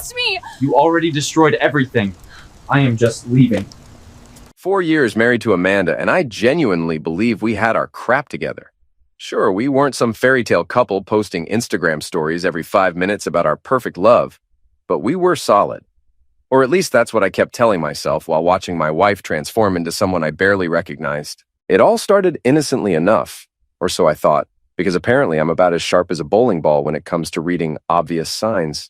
trust me! You already destroyed everything. I am just leaving. 4 years married to Amanda, and I genuinely believe we had our crap together. Sure, we weren't some fairy tale couple posting Instagram stories every 5 minutes about our perfect love, but we were solid. Or at least that's what I kept telling myself while watching my wife transform into someone I barely recognized. It all started innocently enough, or so I thought, because apparently I'm about as sharp as a bowling ball when it comes to reading obvious signs.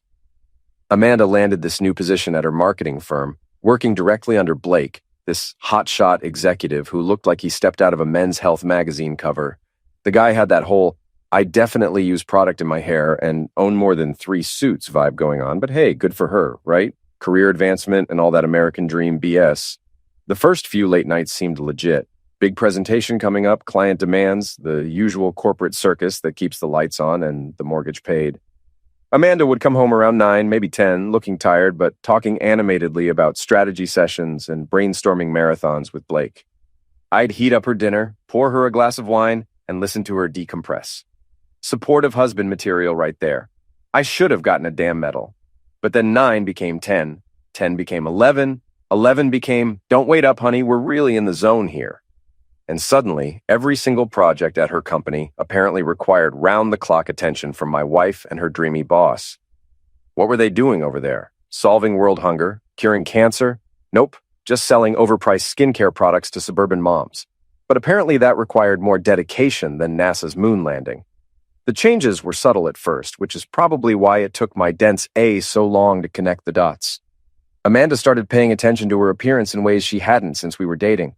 Amanda landed this new position at her marketing firm, working directly under Blake, this hotshot executive who looked like he stepped out of a Men's Health magazine cover. The guy had that whole, I definitely use product in my hair and own more than 3 suits vibe going on, but hey, good for her, right? Career advancement and all that American dream BS. The first few late nights seemed legit. Big presentation coming up, client demands, the usual corporate circus that keeps the lights on and the mortgage paid. Amanda would come home around 9, maybe 10, looking tired, but talking animatedly about strategy sessions and brainstorming marathons with Blake. I'd heat up her dinner, pour her a glass of wine, and listen to her decompress. Supportive husband material right there. I should have gotten a damn medal. But then 9 became 10, 10 became 11, 11 became, don't wait up, honey, we're really in the zone here. And suddenly, every single project at her company apparently required round-the-clock attention from my wife and her dreamy boss. What were they doing over there? Solving world hunger? Curing cancer? Nope, just selling overpriced skincare products to suburban moms. But apparently that required more dedication than NASA's moon landing. The changes were subtle at first, which is probably why it took my dense A so long to connect the dots. Amanda started paying attention to her appearance in ways she hadn't since we were dating.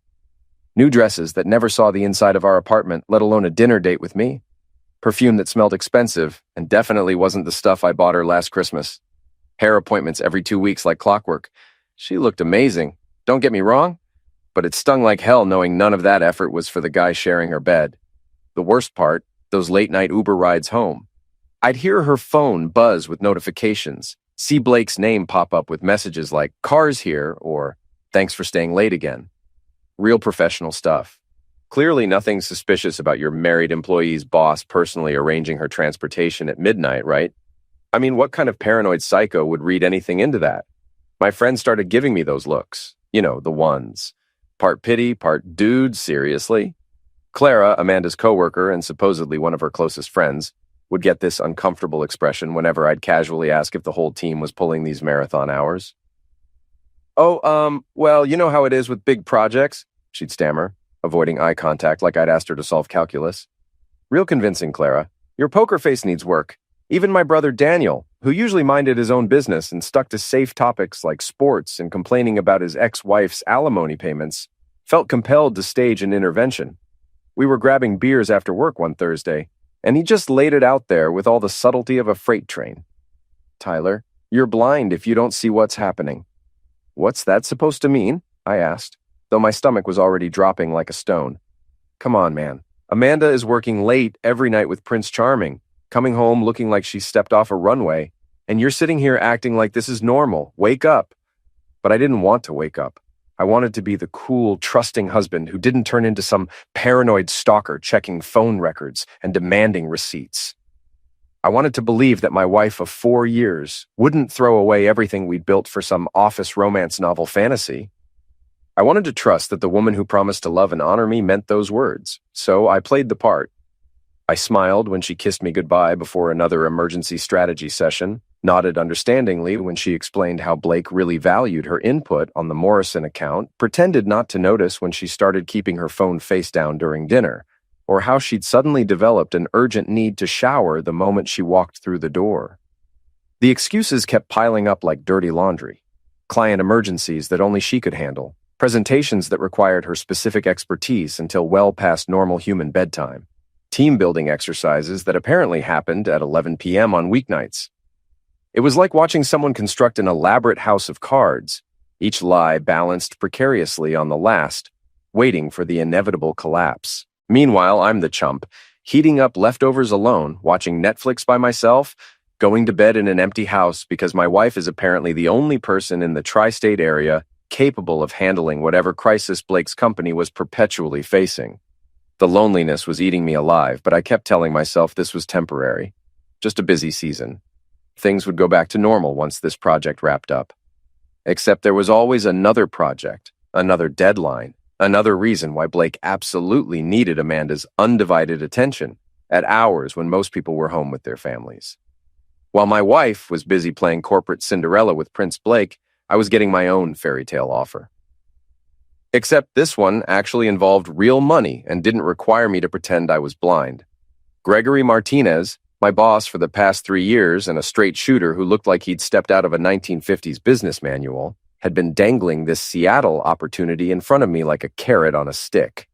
New dresses that never saw the inside of our apartment, let alone a dinner date with me. Perfume that smelled expensive and definitely wasn't the stuff I bought her last Christmas. Hair appointments every 2 weeks like clockwork. She looked amazing. Don't get me wrong, but it stung like hell knowing none of that effort was for the guy sharing her bed. The worst part, those late-night Uber rides home. I'd hear her phone buzz with notifications, see Blake's name pop up with messages like, "Car's here," or "Thanks for staying late again." Real professional stuff. Clearly nothing suspicious about your married employee's boss personally arranging her transportation at midnight, right? I mean, what kind of paranoid psycho would read anything into that? My friends started giving me those looks. You know, the ones. Part pity, part dude, seriously? Clara, Amanda's coworker and supposedly one of her closest friends, would get this uncomfortable expression whenever I'd casually ask if the whole team was pulling these marathon hours. Well, you know how it is with big projects, she'd stammer, avoiding eye contact like I'd asked her to solve calculus. Real convincing, Clara. Your poker face needs work. Even my brother Daniel, who usually minded his own business and stuck to safe topics like sports and complaining about his ex-wife's alimony payments, felt compelled to stage an intervention. We were grabbing beers after work one Thursday, and he just laid it out there with all the subtlety of a freight train. "Tyler, you're blind if you don't see what's happening." "What's that supposed to mean?" I asked, though my stomach was already dropping like a stone. "Come on, man. Amanda is working late every night with Prince Charming, coming home looking like she stepped off a runway, and you're sitting here acting like this is normal. Wake up." But I didn't want to wake up. I wanted to be the cool, trusting husband who didn't turn into some paranoid stalker checking phone records and demanding receipts. I wanted to believe that my wife of 4 years wouldn't throw away everything we'd built for some office romance novel fantasy. I wanted to trust that the woman who promised to love and honor me meant those words, so I played the part. I smiled when she kissed me goodbye before another emergency strategy session, nodded understandingly when she explained how Blake really valued her input on the Morrison account, pretended not to notice when she started keeping her phone face down during dinner, or how she'd suddenly developed an urgent need to shower the moment she walked through the door. The excuses kept piling up like dirty laundry. Client emergencies that only she could handle, presentations that required her specific expertise until well past normal human bedtime, team-building exercises that apparently happened at 11 p.m. on weeknights. It was like watching someone construct an elaborate house of cards, each lie balanced precariously on the last, waiting for the inevitable collapse. Meanwhile, I'm the chump, heating up leftovers alone, watching Netflix by myself, going to bed in an empty house because my wife is apparently the only person in the tri-state area capable of handling whatever crisis Blake's company was perpetually facing. The loneliness was eating me alive, but I kept telling myself this was temporary, just a busy season. Things would go back to normal once this project wrapped up. Except there was always another project, another deadline, another reason why Blake absolutely needed Amanda's undivided attention at hours when most people were home with their families. While my wife was busy playing corporate Cinderella with Prince Blake, I was getting my own fairy tale offer. Except this one actually involved real money and didn't require me to pretend I was blind. Gregory Martinez, my boss for the past 3 years and a straight shooter who looked like he'd stepped out of a 1950s business manual, had been dangling this Seattle opportunity in front of me like a carrot on a stick.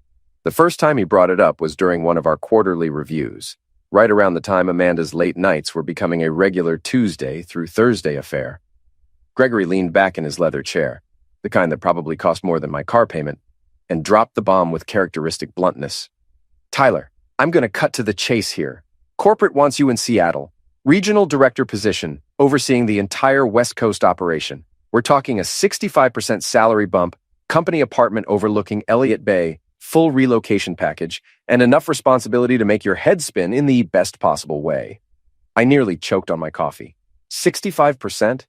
The first time he brought it up was during one of our quarterly reviews, right around the time Amanda's late nights were becoming a regular Tuesday through Thursday affair. Gregory leaned back in his leather chair, the kind that probably cost more than my car payment, and dropped the bomb with characteristic bluntness. "Tyler, I'm going to cut to the chase here. Corporate wants you in Seattle. Regional director position, overseeing the entire West Coast operation. We're talking a 65% salary bump, company apartment overlooking Elliott Bay, full relocation package, and enough responsibility to make your head spin in the best possible way." I nearly choked on my coffee. 65%?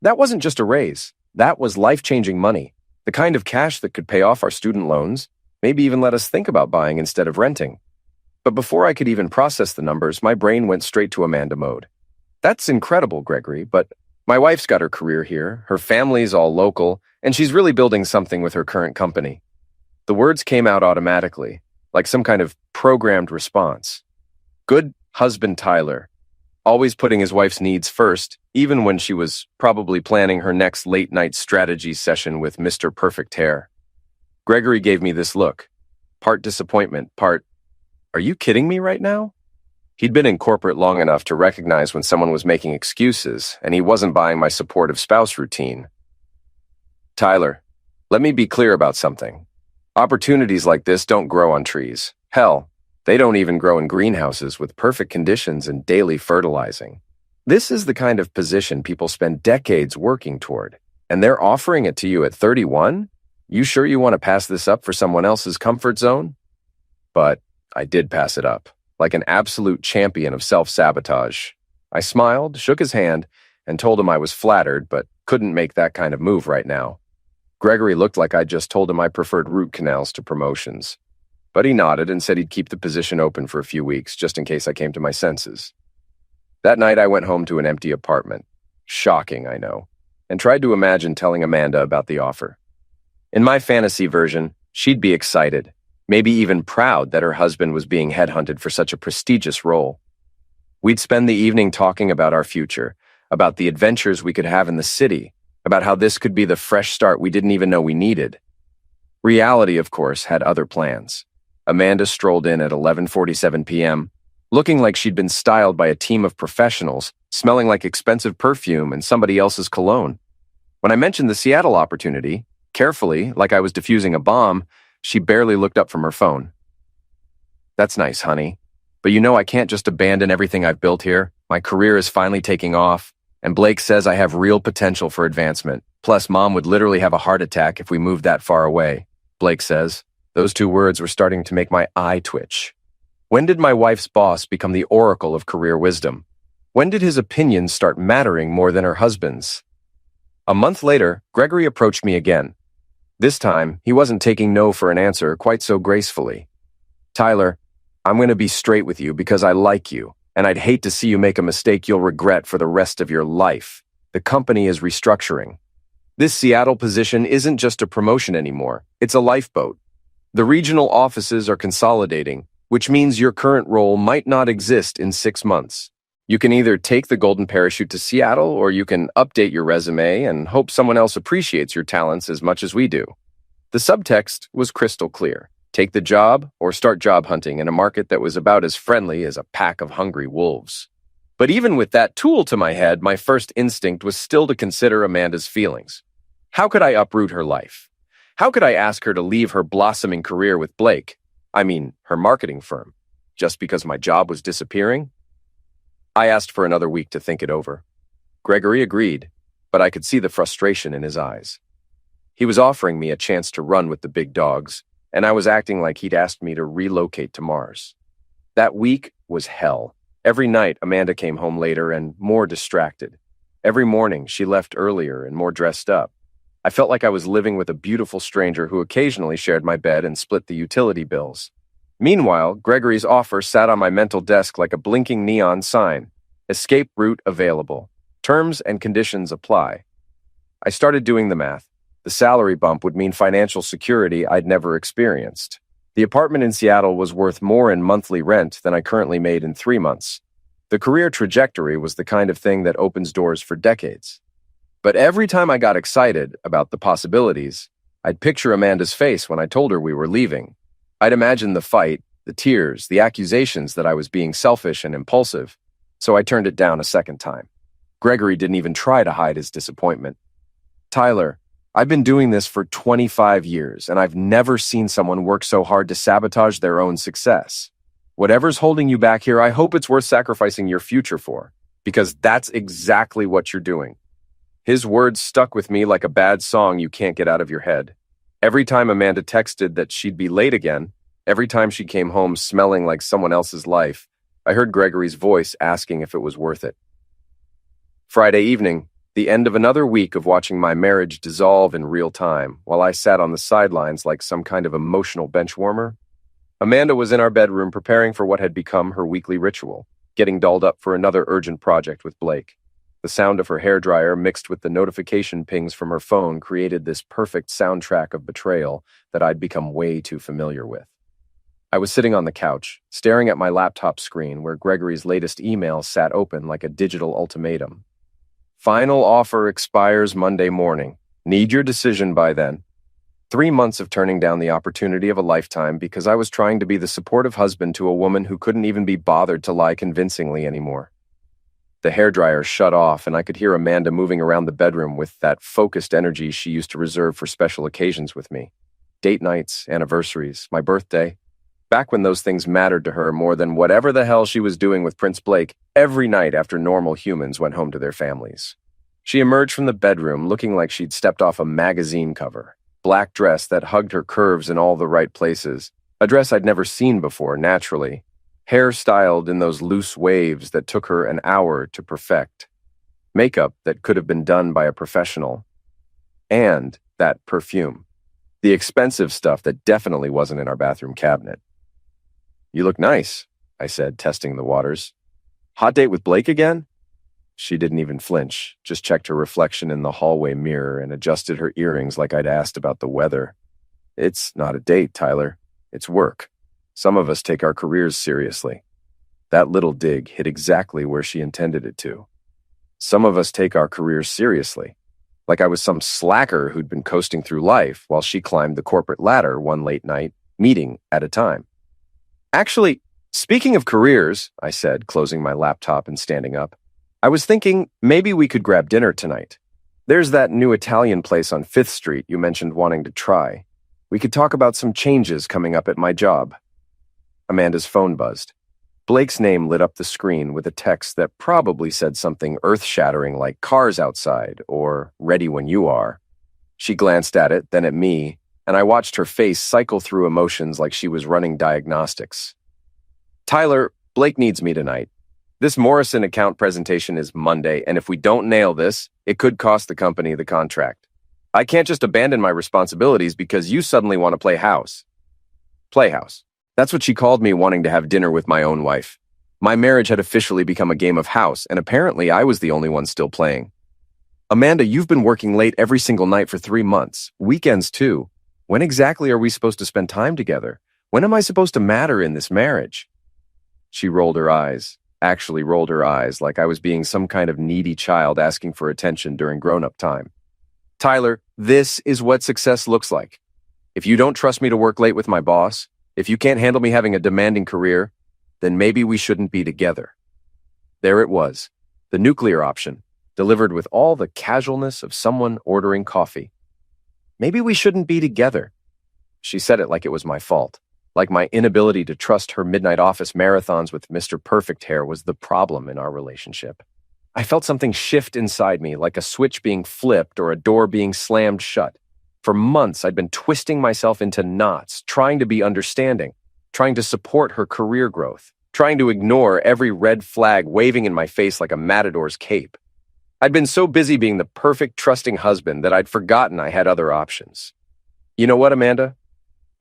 That wasn't just a raise. That was life-changing money, the kind of cash that could pay off our student loans, maybe even let us think about buying instead of renting. But before I could even process the numbers, my brain went straight to Amanda mode. "That's incredible, Gregory, but my wife's got her career here, her family's all local, and she's really building something with her current company." The words came out automatically, like some kind of programmed response. Good husband Tyler, always putting his wife's needs first, even when she was probably planning her next late-night strategy session with Mr. Perfect Hair. Gregory gave me this look, part disappointment, part, "Are you kidding me right now?" He'd been in corporate long enough to recognize when someone was making excuses, and he wasn't buying my supportive spouse routine. "Tyler, let me be clear about something. Opportunities like this don't grow on trees. Hell, they don't even grow in greenhouses with perfect conditions and daily fertilizing. This is the kind of position people spend decades working toward, and they're offering it to you at 31? You sure you want to pass this up for someone else's comfort zone?" But I did pass it up, like an absolute champion of self-sabotage. I smiled, shook his hand, and told him I was flattered, but couldn't make that kind of move right now. Gregory looked like I'd just told him I preferred root canals to promotions. But he nodded and said he'd keep the position open for a few weeks, just in case I came to my senses. That night I went home to an empty apartment. Shocking, I know, and tried to imagine telling Amanda about the offer. In my fantasy version, she'd be excited, maybe even proud that her husband was being headhunted for such a prestigious role. We'd spend the evening talking about our future, about the adventures we could have in the city, about how this could be the fresh start we didn't even know we needed. Reality, of course, had other plans. Amanda strolled in at 11:47 p.m., looking like she'd been styled by a team of professionals, smelling like expensive perfume and somebody else's cologne. When I mentioned the Seattle opportunity, carefully, like I was defusing a bomb, she barely looked up from her phone. "That's nice, honey. But you know I can't just abandon everything I've built here. My career is finally taking off, and Blake says I have real potential for advancement. Plus, Mom would literally have a heart attack if we moved that far away," Blake says. Those 2 words were starting to make my eye twitch. When did my wife's boss become the oracle of career wisdom? When did his opinions start mattering more than her husband's? A month later, Gregory approached me again. This time, he wasn't taking no for an answer quite so gracefully. "Tyler, I'm going to be straight with you because I like you, and I'd hate to see you make a mistake you'll regret for the rest of your life. The company is restructuring. This Seattle position isn't just a promotion anymore, it's a lifeboat. The regional offices are consolidating, which means your current role might not exist in 6 months. You can either take the golden parachute to Seattle, or you can update your resume and hope someone else appreciates your talents as much as we do." The subtext was crystal clear. Take the job or start job hunting in a market that was about as friendly as a pack of hungry wolves. But even with that tool to my head, my first instinct was still to consider Amanda's feelings. How could I uproot her life? How could I ask her to leave her blossoming career with Blake? I mean, her marketing firm, just because my job was disappearing? I asked for another week to think it over. Gregory agreed, but I could see the frustration in his eyes. He was offering me a chance to run with the big dogs, and I was acting like he'd asked me to relocate to Mars. That week was hell. Every night, Amanda came home later and more distracted. Every morning, she left earlier and more dressed up. I felt like I was living with a beautiful stranger who occasionally shared my bed and split the utility bills. Meanwhile, Gregory's offer sat on my mental desk like a blinking neon sign. Escape route available. Terms and conditions apply. I started doing the math. The salary bump would mean financial security I'd never experienced. The apartment in Seattle was worth more in monthly rent than I currently made in 3 months. The career trajectory was the kind of thing that opens doors for decades. But every time I got excited about the possibilities, I'd picture Amanda's face when I told her we were leaving. I'd imagine the fight, the tears, the accusations that I was being selfish and impulsive, so I turned it down a second time. Gregory didn't even try to hide his disappointment. "Tyler, I've been doing this for 25 years, and I've never seen someone work so hard to sabotage their own success. Whatever's holding you back here, I hope it's worth sacrificing your future for, because that's exactly what you're doing." His words stuck with me like a bad song you can't get out of your head. Every time Amanda texted that she'd be late again, every time she came home smelling like someone else's life, I heard Gregory's voice asking if it was worth it. Friday evening, the end of another week of watching my marriage dissolve in real time, while I sat on the sidelines like some kind of emotional benchwarmer. Amanda was in our bedroom preparing for what had become her weekly ritual, getting dolled up for another urgent project with Blake. The sound of her hairdryer mixed with the notification pings from her phone created this perfect soundtrack of betrayal that I'd become way too familiar with. I was sitting on the couch, staring at my laptop screen where Gregory's latest email sat open like a digital ultimatum. "Final offer expires Monday morning. Need your decision by then." 3 months of turning down the opportunity of a lifetime because I was trying to be the supportive husband to a woman who couldn't even be bothered to lie convincingly anymore. The hairdryer shut off, and I could hear Amanda moving around the bedroom with that focused energy she used to reserve for special occasions with me. Date nights, anniversaries, my birthday. Back when those things mattered to her more than whatever the hell she was doing with Prince Blake every night after normal humans went home to their families. She emerged from the bedroom looking like she'd stepped off a magazine cover. Black dress that hugged her curves in all the right places. A dress I'd never seen before, naturally. Hair styled in those loose waves that took her an hour to perfect. Makeup that could have been done by a professional. And that perfume. The expensive stuff that definitely wasn't in our bathroom cabinet. "You look nice," I said, testing the waters. "Hot date with Blake again?" She didn't even flinch, just checked her reflection in the hallway mirror and adjusted her earrings like I'd asked about the weather. "It's not a date, Tyler. It's work. Some of us take our careers seriously." That little dig hit exactly where she intended it to. Some of us take our careers seriously. Like I was some slacker who'd been coasting through life while she climbed the corporate ladder one late night, meeting at a time. "Actually, speaking of careers," I said, closing my laptop and standing up, "I was thinking maybe we could grab dinner tonight. There's that new Italian place on 5th Street you mentioned wanting to try. We could talk about some changes coming up at my job." Amanda's phone buzzed. Blake's name lit up the screen with a text that probably said something earth-shattering like "cars outside" or "ready when you are." She glanced at it, then at me, and I watched her face cycle through emotions like she was running diagnostics. "Tyler, Blake needs me tonight. This Morrison account presentation is Monday, and if we don't nail this, it could cost the company the contract. I can't just abandon my responsibilities because you suddenly want to play house." Playhouse. That's what she called me wanting to have dinner with my own wife. My marriage had officially become a game of house, and apparently I was the only one still playing. "Amanda, you've been working late every single night for 3 months. Weekends, too. When exactly are we supposed to spend time together? When am I supposed to matter in this marriage?" She rolled her eyes, actually rolled her eyes like I was being some kind of needy child asking for attention during grown-up time. "Tyler, this is what success looks like. If you don't trust me to work late with my boss, if you can't handle me having a demanding career, then maybe we shouldn't be together." There it was, the nuclear option, delivered with all the casualness of someone ordering coffee. Maybe we shouldn't be together. She said it like it was my fault, like my inability to trust her midnight office marathons with Mr. Perfect hair was the problem in our relationship. I felt something shift inside me, like a switch being flipped or a door being slammed shut. For months, I'd been twisting myself into knots, trying to be understanding, trying to support her career growth. trying to ignore every red flag waving in my face like a matador's cape. I'd been so busy being the perfect, trusting husband that I'd forgotten I had other options. "You know what, Amanda?"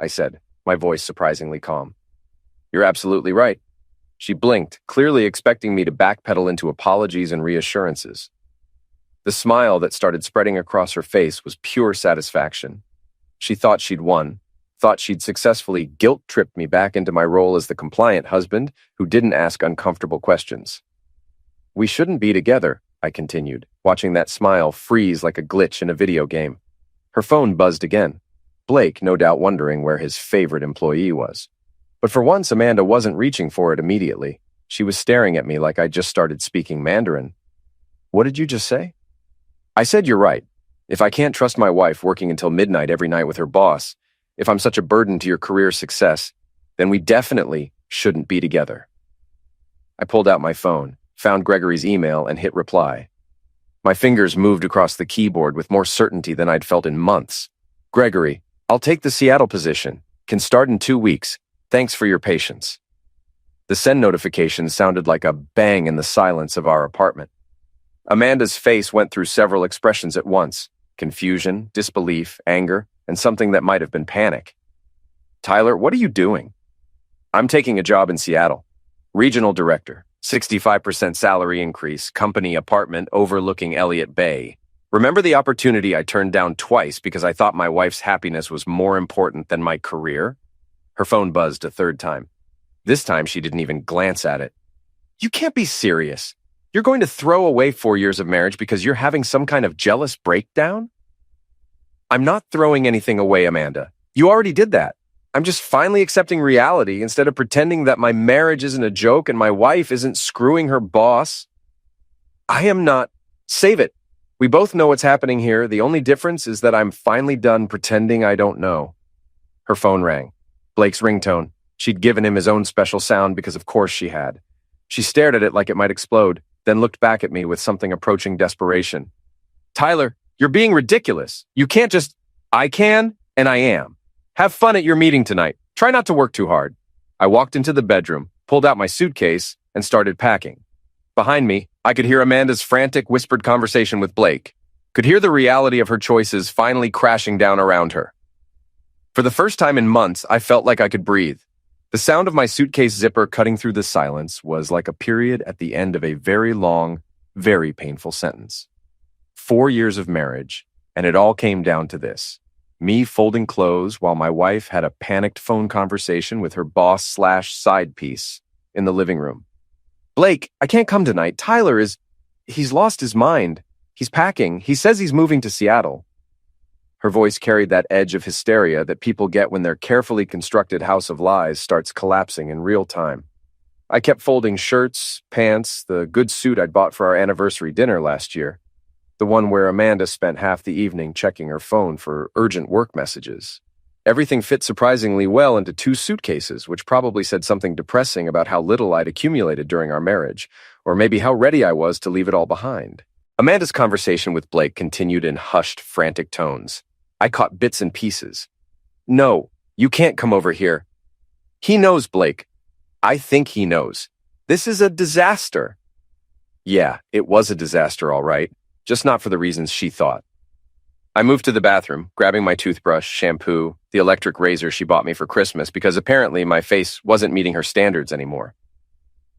I said, my voice surprisingly calm. "You're absolutely right." She blinked, clearly expecting me to backpedal into apologies and reassurances. The smile that started spreading across her face was pure satisfaction. She thought she'd won, thought she'd successfully guilt-tripped me back into my role as the compliant husband who didn't ask uncomfortable questions. "We shouldn't be together," I continued, watching that smile freeze like a glitch in a video game. Her phone buzzed again. Blake, no doubt wondering where his favorite employee was. But for once, Amanda wasn't reaching for it immediately. She was staring at me like I just started speaking Mandarin. "What did you just say?" "I said you're right. If I can't trust my wife working until midnight every night with her boss, if I'm such a burden to your career success, then we definitely shouldn't be together." I pulled out my phone, found Gregory's email, and hit reply. My fingers moved across the keyboard with more certainty than I'd felt in months. "Gregory, I'll take the Seattle position. Can start in 2 weeks. Thanks for your patience." The send notification sounded like a bang in the silence of our apartment. Amanda's face went through several expressions at once: confusion, disbelief, anger, and something that might have been panic. "Tyler, what are you doing?" "I'm taking a job in Seattle. Regional director, 65% salary increase, company apartment overlooking Elliott Bay. Remember the opportunity I turned down twice because I thought my wife's happiness was more important than my career?" Her phone buzzed a third time. This time she didn't even glance at it. "You can't be serious. You're going to throw away 4 years of marriage because you're having some kind of jealous breakdown?" "I'm not throwing anything away, Amanda. You already did that. I'm just finally accepting reality instead of pretending that my marriage isn't a joke and my wife isn't screwing her boss." "I am not." "Save it. We both know what's happening here. The only difference is that I'm finally done pretending I don't know." Her phone rang. Blake's ringtone. She'd given him his own special sound because of course she had. She stared at it like it might explode, then looked back at me with something approaching desperation. "Tyler, you're being ridiculous. You can't just—" "I can, and I am. Have fun at your meeting tonight. Try not to work too hard." I walked into the bedroom, pulled out my suitcase, and started packing. Behind me, I could hear Amanda's frantic, whispered conversation with Blake, could hear the reality of her choices finally crashing down around her. For the first time in months, I felt like I could breathe. The sound of my suitcase zipper cutting through the silence was like a period at the end of a very long, very painful sentence. 4 years of marriage, and it all came down to this: me folding clothes while my wife had a panicked phone conversation with her boss/side piece in the living room. "Blake, I can't come tonight. He's lost his mind. He's packing. He says he's moving to Seattle." Her voice carried that edge of hysteria that people get when their carefully constructed house of lies starts collapsing in real time. I kept folding shirts, pants, the good suit I'd bought for our anniversary dinner last year, the one where Amanda spent half the evening checking her phone for urgent work messages. Everything fit surprisingly well into 2 suitcases, which probably said something depressing about how little I'd accumulated during our marriage, or maybe how ready I was to leave it all behind. Amanda's conversation with Blake continued in hushed, frantic tones. I caught bits and pieces. "No, you can't come over here." "He knows, Blake. I think he knows. This is a disaster." Yeah, it was a disaster, all right, just not for the reasons she thought. I moved to the bathroom, grabbing my toothbrush, shampoo, the electric razor she bought me for Christmas because apparently my face wasn't meeting her standards anymore.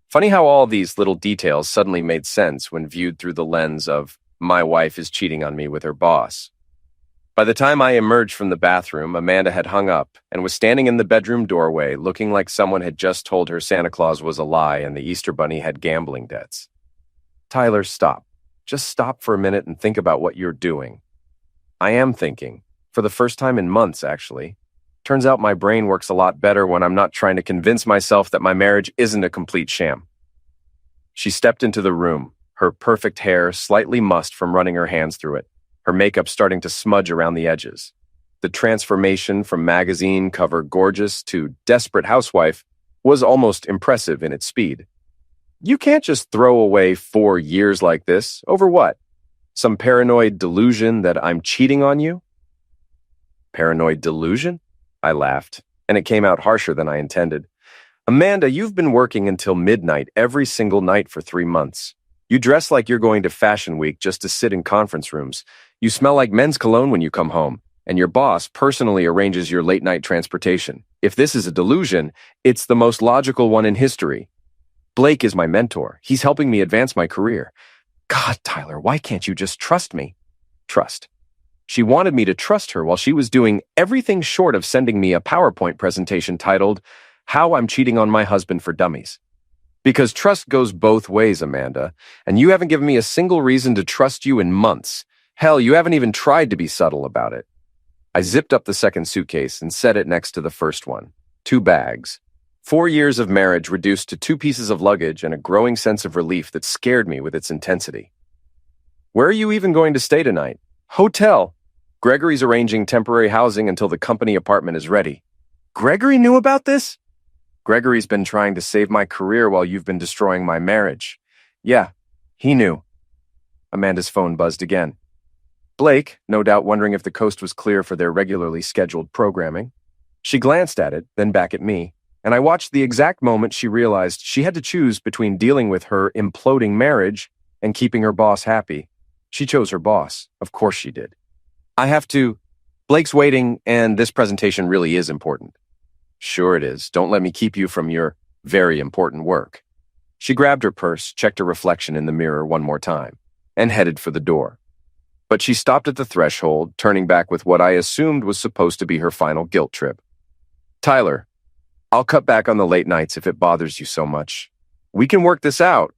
Funny how all these little details suddenly made sense when viewed through the lens of my wife is cheating on me with her boss. By the time I emerged from the bathroom, Amanda had hung up and was standing in the bedroom doorway looking like someone had just told her Santa Claus was a lie and the Easter Bunny had gambling debts. "Tyler, stop. Just stop for a minute and think about what you're doing." I am thinking, for the first time in months, actually. Turns out my brain works a lot better when I'm not trying to convince myself that my marriage isn't a complete sham. She stepped into the room, her perfect hair slightly mussed from running her hands through it, her makeup starting to smudge around the edges. The transformation from magazine cover gorgeous to desperate housewife was almost impressive in its speed. "You can't just throw away 4 years like this. Over what? Some paranoid delusion that I'm cheating on you?" "Paranoid delusion?" I laughed, and it came out harsher than I intended. Amanda, you've been working until midnight every single night for 3 months. You dress like you're going to Fashion Week just to sit in conference rooms. You smell like men's cologne when you come home, and your boss personally arranges your late-night transportation. If this is a delusion, it's the most logical one in history. Blake is my mentor. He's helping me advance my career. God, Tyler, why can't you just trust me? Trust. She wanted me to trust her while she was doing everything short of sending me a PowerPoint presentation titled, How I'm Cheating on My Husband for Dummies. Because trust goes both ways, Amanda, and you haven't given me a single reason to trust you in months. Hell, you haven't even tried to be subtle about it. I zipped up the second suitcase and set it next to the first one. 2 bags. 4 years of marriage reduced to 2 pieces of luggage and a growing sense of relief that scared me with its intensity. Where are you even going to stay tonight? Hotel. Gregory's arranging temporary housing until the company apartment is ready. Gregory knew about this? Gregory's been trying to save my career while you've been destroying my marriage. Yeah, he knew. Amanda's phone buzzed again. Blake, no doubt wondering if the coast was clear for their regularly scheduled programming. She glanced at it, then back at me, and I watched the exact moment she realized she had to choose between dealing with her imploding marriage and keeping her boss happy. She chose her boss. Of course she did. I have to. Blake's waiting, and this presentation really is important. Sure it is. Don't let me keep you from your very important work. She grabbed her purse, checked her reflection in the mirror one more time, and headed for the door. But she stopped at the threshold, turning back with what I assumed was supposed to be her final guilt trip. Tyler, I'll cut back on the late nights if it bothers you so much. We can work this out.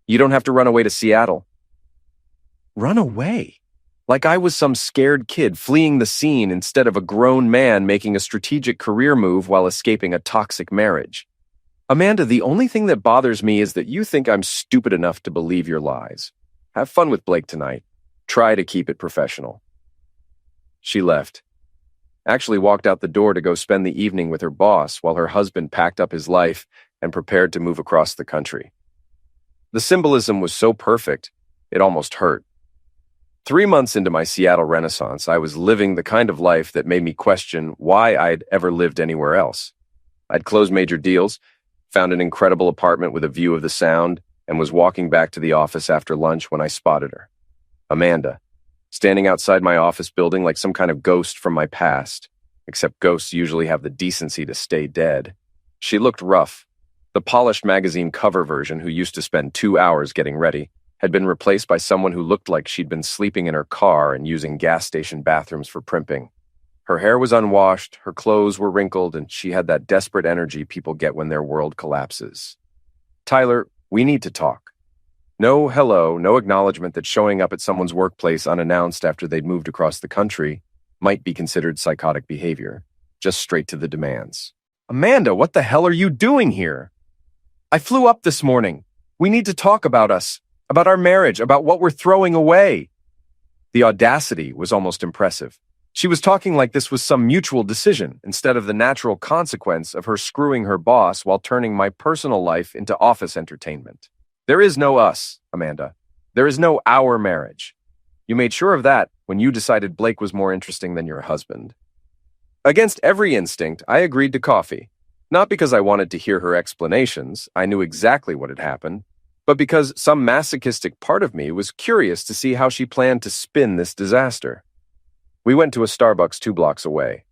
You don't have to run away to Seattle. Run away? Like I was some scared kid fleeing the scene instead of a grown man making a strategic career move while escaping a toxic marriage. Amanda, the only thing that bothers me is that you think I'm stupid enough to believe your lies. Have fun with Blake tonight. Try to keep it professional. She left. Actually walked out the door to go spend the evening with her boss while her husband packed up his life and prepared to move across the country. The symbolism was so perfect, it almost hurt. 3 months into my Seattle renaissance, I was living the kind of life that made me question why I'd ever lived anywhere else. I'd closed major deals, found an incredible apartment with a view of the Sound, and was walking back to the office after lunch when I spotted her. Amanda, standing outside my office building like some kind of ghost from my past, except ghosts usually have the decency to stay dead. She looked rough. The polished magazine cover version, who used to spend 2 hours getting ready, had been replaced by someone who looked like she'd been sleeping in her car and using gas station bathrooms for primping. Her hair was unwashed, her clothes were wrinkled, and she had that desperate energy people get when their world collapses. Tyler, we need to talk. No hello, no acknowledgement that showing up at someone's workplace unannounced after they'd moved across the country might be considered psychotic behavior. Just straight to the demands. Amanda, what the hell are you doing here? I flew up this morning. We need to talk about us. About our marriage, about what we're throwing away. The audacity was almost impressive. She was talking like this was some mutual decision instead of the natural consequence of her screwing her boss while turning my personal life into office entertainment. There is no us, Amanda. There is no our marriage. You made sure of that when you decided Blake was more interesting than your husband. Against every instinct, I agreed to coffee. Not because I wanted to hear her explanations, I knew exactly what had happened, but because some masochistic part of me was curious to see how she planned to spin this disaster. We went to a Starbucks 2 blocks away.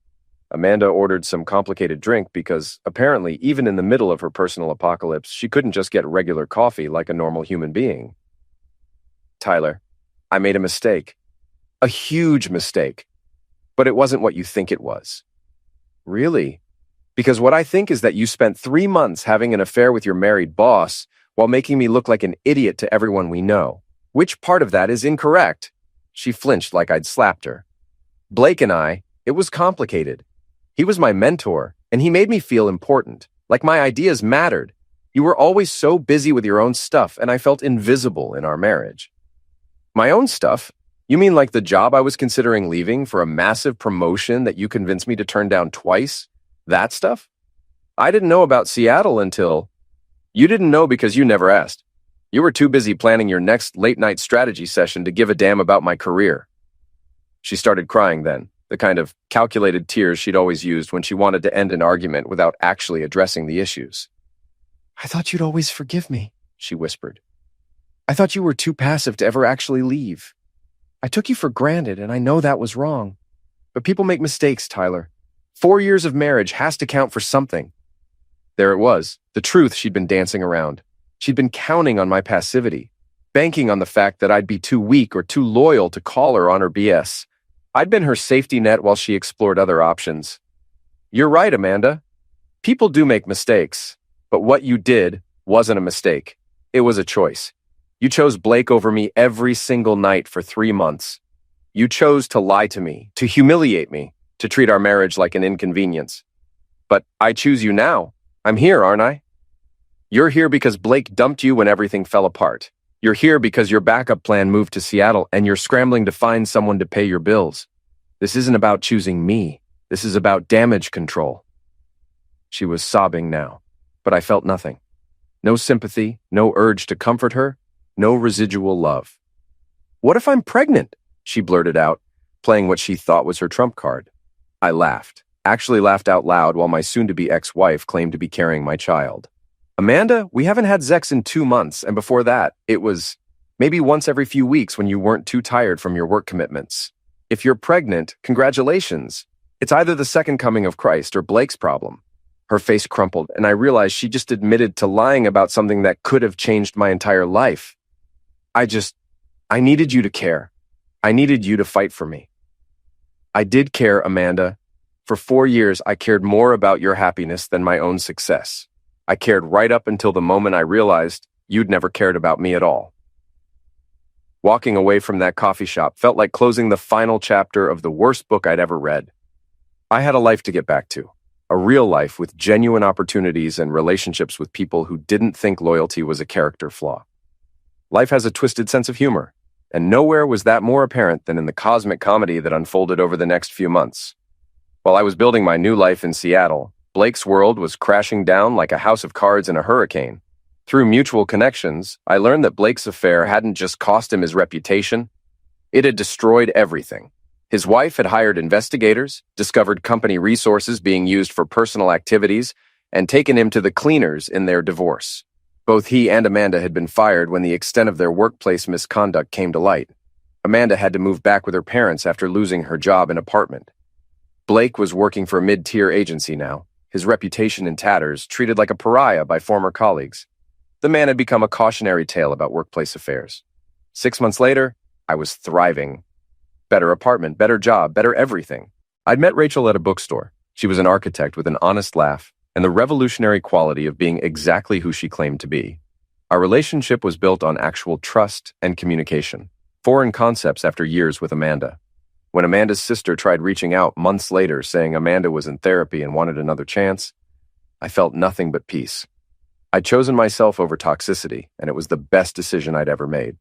Amanda ordered some complicated drink because, apparently, even in the middle of her personal apocalypse, she couldn't just get regular coffee like a normal human being. Tyler, I made a mistake. A huge mistake. But it wasn't what you think it was. Really? Because what I think is that you spent 3 months having an affair with your married boss while making me look like an idiot to everyone we know. Which part of that is incorrect? She flinched like I'd slapped her. Blake and I, it was complicated. He was my mentor, and he made me feel important, like my ideas mattered. You were always so busy with your own stuff, and I felt invisible in our marriage. My own stuff? You mean like the job I was considering leaving for a massive promotion that you convinced me to turn down twice? That stuff? I didn't know about Seattle until... You didn't know because you never asked. You were too busy planning your next late-night strategy session to give a damn about my career. She started crying then, the kind of calculated tears she'd always used when she wanted to end an argument without actually addressing the issues. "I thought you'd always forgive me," she whispered. "I thought you were too passive to ever actually leave. I took you for granted, and I know that was wrong. But people make mistakes, Tyler. 4 years of marriage has to count for something." There it was, the truth she'd been dancing around. She'd been counting on my passivity, banking on the fact that I'd be too weak or too loyal to call her on her BS. I'd been her safety net while she explored other options. "You're right, Amanda. People do make mistakes, but what you did wasn't a mistake. It was a choice. You chose Blake over me every single night for 3 months. You chose to lie to me, to humiliate me, to treat our marriage like an inconvenience. But I choose you now. I'm here, aren't I? You're here because Blake dumped you when everything fell apart. You're here because your backup plan moved to Seattle and you're scrambling to find someone to pay your bills. This isn't about choosing me. This is about damage control." She was sobbing now, but I felt nothing. No sympathy, no urge to comfort her, no residual love. "What if I'm pregnant?" she blurted out, playing what she thought was her trump card. I laughed, actually laughed out loud while my soon-to-be ex-wife claimed to be carrying my child. "Amanda, we haven't had sex in 2 months, and before that, it was maybe once every few weeks when you weren't too tired from your work commitments. If you're pregnant, congratulations. It's either the second coming of Christ or Blake's problem." Her face crumpled, and I realized she just admitted to lying about something that could have changed my entire life. I needed you to care. I needed you to fight for me. "I did care, Amanda. For 4 years, I cared more about your happiness than my own success. I cared right up until the moment I realized you'd never cared about me at all." Walking away from that coffee shop felt like closing the final chapter of the worst book I'd ever read. I had a life to get back to, a real life with genuine opportunities and relationships with people who didn't think loyalty was a character flaw. Life has a twisted sense of humor, and nowhere was that more apparent than in the cosmic comedy that unfolded over the next few months. While I was building my new life in Seattle, Blake's world was crashing down like a house of cards in a hurricane. Through mutual connections, I learned that Blake's affair hadn't just cost him his reputation, it had destroyed everything. His wife had hired investigators, discovered company resources being used for personal activities, and taken him to the cleaners in their divorce. Both he and Amanda had been fired when the extent of their workplace misconduct came to light. Amanda had to move back with her parents after losing her job and apartment. Blake was working for a mid-tier agency now, his reputation in tatters, treated like a pariah by former colleagues. The man had become a cautionary tale about workplace affairs. 6 months later, I was thriving. Better apartment, better job, better everything. I'd met Rachel at a bookstore. She was an architect with an honest laugh and the revolutionary quality of being exactly who she claimed to be. Our relationship was built on actual trust and communication, foreign concepts after years with Amanda. When Amanda's sister tried reaching out months later saying Amanda was in therapy and wanted another chance, I felt nothing but peace. I'd chosen myself over toxicity, and it was the best decision I'd ever made.